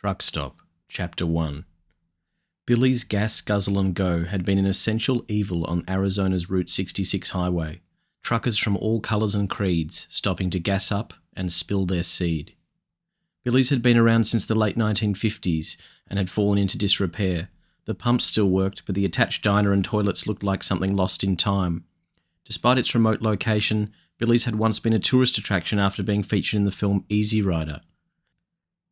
Truck Stop, Chapter 1. Billy's Gas, Guzzle and Go had been an essential evil on Arizona's Route 66 highway, truckers from all colours and creeds stopping to gas up and spill their seed. Billy's had been around since the late 1950s and had fallen into disrepair. The pumps still worked, but the attached diner and toilets looked like something lost in time. Despite its remote location, Billy's had once been a tourist attraction after being featured in the film Easy Rider.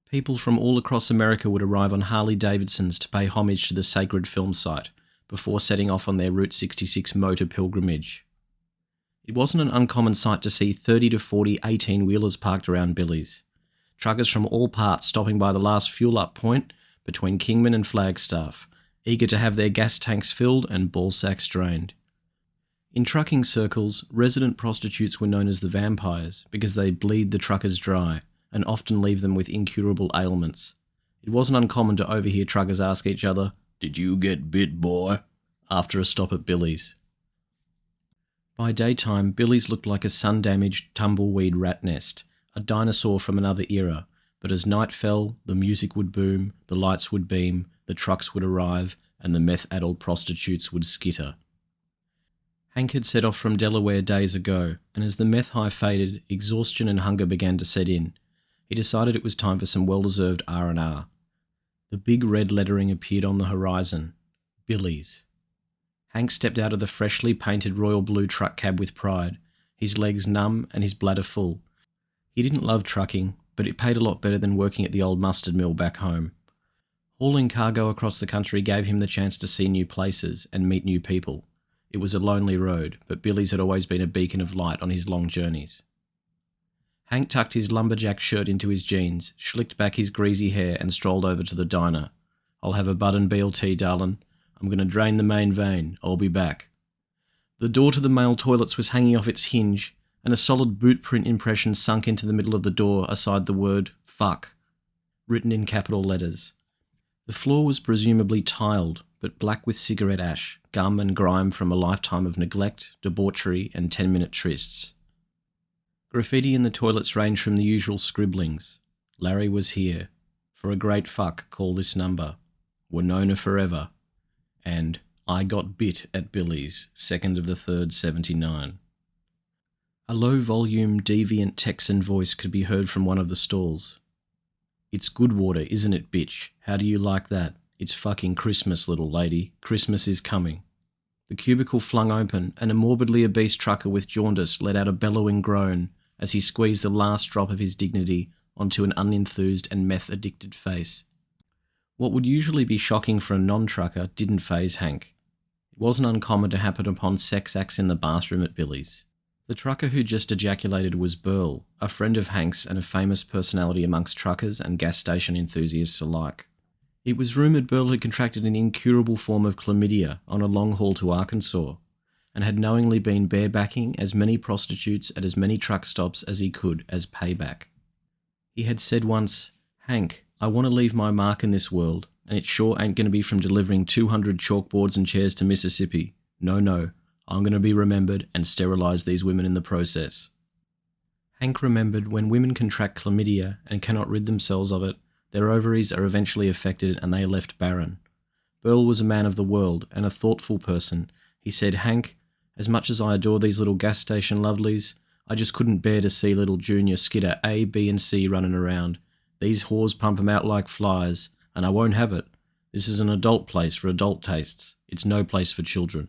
People from all across America would arrive on Harley-Davidsons to pay homage to the sacred film site before setting off on their Route 66 motor pilgrimage. It wasn't an uncommon sight to see 30 to 40 18-wheelers parked around Billy's. Truckers from all parts stopping by the last fuel-up point between Kingman and Flagstaff, eager to have their gas tanks filled and ball sacks drained. In trucking circles, resident prostitutes were known as the vampires because they bleed the truckers dry and often leave them with incurable ailments. It wasn't uncommon to overhear truckers ask each other, "Did you get bit, boy?" after a stop at Billy's. By daytime, Billy's looked like a sun-damaged tumbleweed rat nest, a dinosaur from another era, but as night fell, the music would boom, the lights would beam, the trucks would arrive, and the meth-addled prostitutes would skitter. Hank had set off from Delaware days ago, and as the meth high faded, exhaustion and hunger began to set in. He decided it was time for some well-deserved R&R. The big red lettering appeared on the horizon. Billy's. Hank stepped out of the freshly painted royal blue truck cab with pride, his legs numb and his bladder full. He didn't love trucking, but it paid a lot better than working at the old mustard mill back home. Hauling cargo across the country gave him the chance to see new places and meet new people. It was a lonely road, but Billy's had always been a beacon of light on his long journeys. Hank tucked his lumberjack shirt into his jeans, slicked back his greasy hair and strolled over to the diner. "I'll have a bud and BLT, darlin'. I'm going to drain the main vein. I'll be back." The door to the male toilets was hanging off its hinge, and a solid boot print impression sunk into the middle of the door aside the word "fuck," written in capital letters. The floor was presumably tiled, but black with cigarette ash, gum and grime from a lifetime of neglect, debauchery and 10-minute trysts. Graffiti in the toilets ranged from the usual scribblings. "Larry was here. For a great fuck, call this number. Winona forever." And "I got bit at Billy's, 2nd of the 3rd, 79. A low-volume, deviant Texan voice could be heard from one of the stalls. "It's good water, isn't it, bitch? How do you like that? It's fucking Christmas, little lady. Christmas is coming." The cubicle flung open, and a morbidly obese trucker with jaundice let out a bellowing groan as he squeezed the last drop of his dignity onto an unenthused and meth-addicted face. What would usually be shocking for a non-trucker didn't faze Hank. It wasn't uncommon to happen upon sex acts in the bathroom at Billy's. The trucker who just ejaculated was Burl, a friend of Hank's and a famous personality amongst truckers and gas station enthusiasts alike. It was rumoured Burl had contracted an incurable form of chlamydia on a long haul to Arkansas, and had knowingly been barebacking as many prostitutes at as many truck stops as he could as payback. He had said once, "Hank, I want to leave my mark in this world, and it sure ain't going to be from delivering 200 chalkboards and chairs to Mississippi. No, I'm going to be remembered and sterilise these women in the process." Hank remembered when women contract chlamydia and cannot rid themselves of it, their ovaries are eventually affected and they are left barren. Burl was a man of the world and a thoughtful person. He said, "Hank, as much as I adore these little gas station lovelies, I just couldn't bear to see little junior skidder A, B and C running around. These whores pump 'em out like flies, and I won't have it. This is an adult place for adult tastes. It's no place for children."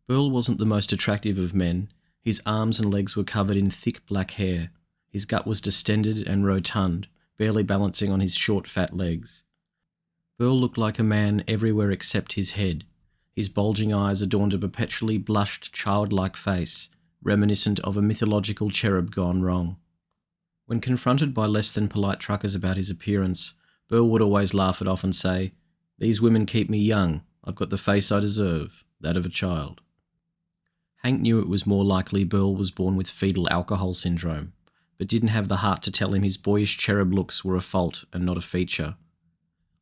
Burl wasn't the most attractive of men. His arms and legs were covered in thick black hair. His gut was distended and rotund, barely balancing on his short fat legs. Burl looked like a man everywhere except his head. His bulging eyes adorned a perpetually blushed, childlike face, reminiscent of a mythological cherub gone wrong. When confronted by less than polite truckers about his appearance, Burl would always laugh it off and say, "These women keep me young. I've got the face I deserve, that of a child." Hank knew it was more likely Burl was born with fetal alcohol syndrome, but didn't have the heart to tell him his boyish cherub looks were a fault and not a feature.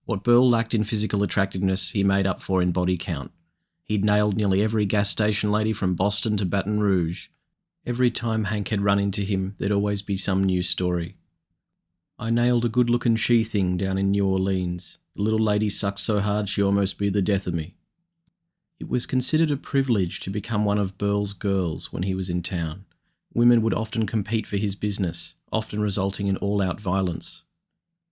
What Burl lacked in physical attractiveness, he made up for in body count. He'd nailed nearly every gas station lady from Boston to Baton Rouge. Every time Hank had run into him, there'd always be some new story. I nailed a good-looking she-thing down in New Orleans. The little lady sucked so hard she almost be the death of me. It was considered a privilege to become one of Burl's girls when he was in town. Women would often compete for his business, often resulting in all-out violence.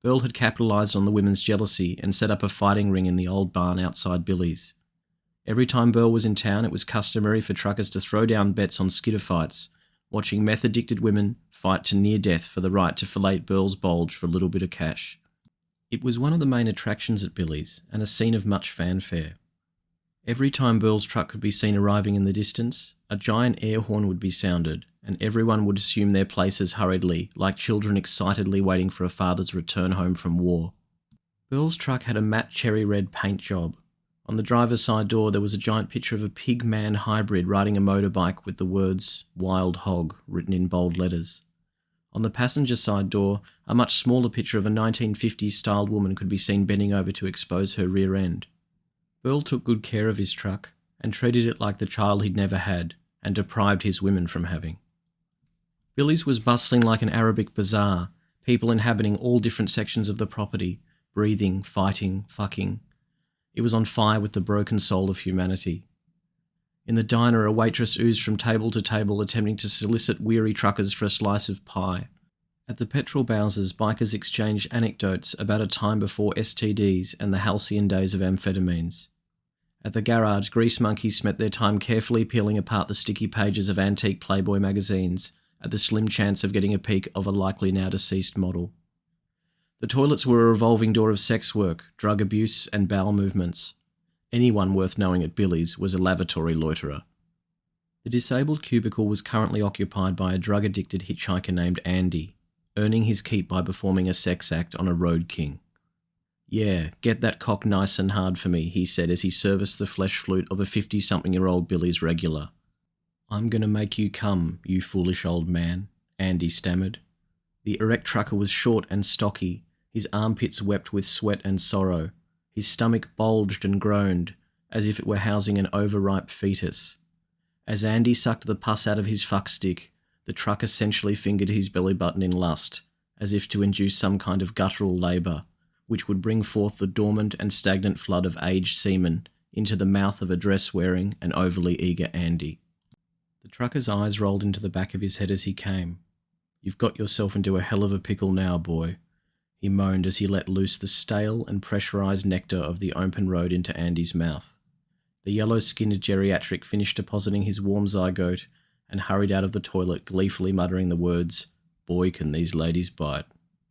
Burl had capitalised on the women's jealousy and set up a fighting ring in the old barn outside Billy's. Every time Burl was in town, it was customary for truckers to throw down bets on skidder fights, watching meth-addicted women fight to near death for the right to fillet Burl's bulge for a little bit of cash. It was one of the main attractions at Billy's and a scene of much fanfare. Every time Burl's truck could be seen arriving in the distance, a giant air horn would be sounded, and everyone would assume their places hurriedly, like children excitedly waiting for a father's return home from war. Burl's truck had a matte cherry red paint job. On the driver's side door there was a giant picture of a pig-man hybrid riding a motorbike with the words "Wild Hog" written in bold letters. On the passenger side door, a much smaller picture of a 1950s-styled woman could be seen bending over to expose her rear end. Burl took good care of his truck and treated it like the child he'd never had and deprived his women from having. Billy's was bustling like an Arabic bazaar, people inhabiting all different sections of the property, breathing, fighting, fucking. It was on fire with the broken soul of humanity. In the diner, a waitress oozed from table to table attempting to solicit weary truckers for a slice of pie. At the petrol bowsers, bikers exchanged anecdotes about a time before STDs and the halcyon days of amphetamines. At the garage, grease monkeys spent their time carefully peeling apart the sticky pages of antique Playboy magazines at the slim chance of getting a peek of a likely now deceased model. The toilets were a revolving door of sex work, drug abuse, and bowel movements. Anyone worth knowing at Billy's was a lavatory loiterer. The disabled cubicle was currently occupied by a drug-addicted hitchhiker named Andy, earning his keep by performing a sex act on a road king. "Yeah, get that cock nice and hard for me," he said as he serviced the flesh flute of a 50-something-year-old Billy's regular. "I'm gonna make you come, you foolish old man," Andy stammered. The erect trucker was short and stocky. His armpits wept with sweat and sorrow. His stomach bulged and groaned, as if it were housing an overripe fetus. As Andy sucked the pus out of his fuck stick, the truck essentially fingered his belly button in lust, as if to induce some kind of guttural labour, which would bring forth the dormant and stagnant flood of aged semen into the mouth of a dress-wearing and overly eager Andy. The trucker's eyes rolled into the back of his head as he came. "You've got yourself into a hell of a pickle now, boy," he moaned as he let loose the stale and pressurised nectar of the open road into Andy's mouth. The yellow-skinned geriatric finished depositing his warm zygote and hurried out of the toilet, gleefully muttering the words, "Boy, can these ladies bite."